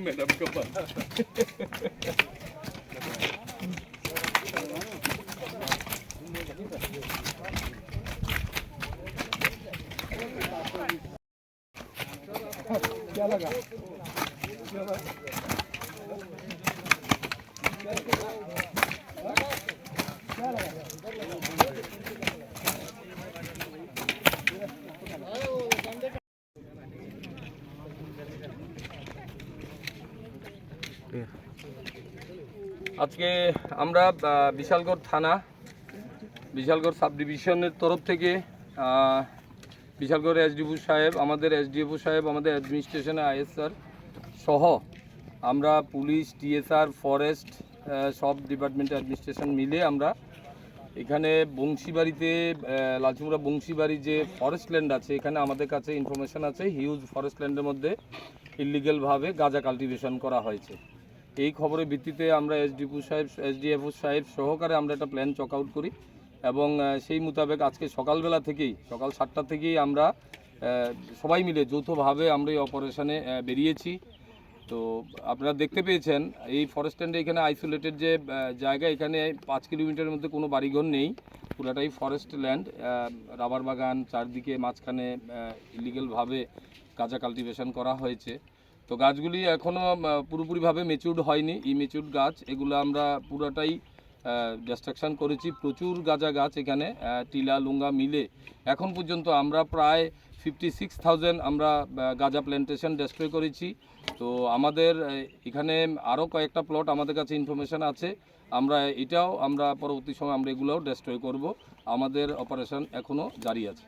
Madam को क्या लगा আজকে আমরা বিশালগড় থানা বিশালগড় সাব ডিভিশনের তরফ থেকে বিশালগড় এসডিপো সাহেব আমাদের অ্যাডমিনিস্ট্রেশনে আইএসআর সহ আমরা পুলিশ টিএসআর ফরেস্ট সব ডিপার্টমেন্টের অ্যাডমিনিস্ট্রেশন মিলে আমরা এখানে বংশীবাড়িতে লালচুমরা বংশীবাড়ি যে ফরেস্ট ল্যান্ড আছে এখানে আমাদের কাছে ইনফরমেশন আছে হিউজ ফরেস্ট ল্যান্ডের মধ্যে ইলিগালভাবে গাঁজা কাল্টিভেশন করা হয়েছে। এই খবরের ভিত্তিতে আমরা এসডিএফও সাহেব সহকারে আমরা একটা প্ল্যান চক আউট করি এবং সেই মোতাবেক আজকে সকাল 7টা থেকেই আমরা সবাই মিলে যৌথভাবে আমরা এই অপারেশনে বেরিয়েছি। তো আপনারা দেখতে পেয়েছেন এই ফরেস্ট ল্যান্ডে এখানে আইসোলেটেড যে জায়গা, এখানে 5 কিলোমিটারের মধ্যে কোনো বাড়িঘর নেই, পুরাটাই ফরেস্ট ল্যান্ড, রাবার বাগান চারদিকে, মাঝখানে ইলিগালভাবে গাঁজা কাল্টিভেশন করা হয়েছে। তো গাছগুলি এখনও পুরোপুরিভাবে ম্যাচিউরড হয়নি, ইম্যাচিউরড গাছ, এগুলো আমরা পুরোটাই ডিস্ট্রাকশন করেছি। প্রচুর গাঁজা গাছ এখানে টিলা লুঙ্গা মিলে এখন পর্যন্ত আমরা প্রায় 56,000 আমরা গাঁজা প্ল্যান্টেশন ডেস্ট্রয় করেছি। তো আমাদের এখানে আরও কয়েকটা প্লট আমাদের কাছে ইনফরমেশান আছে, আমরা পরবর্তী সময় আমরা এগুলোও ডেস্ট্রয় করব। আমাদের অপারেশন এখনও জারি আছে।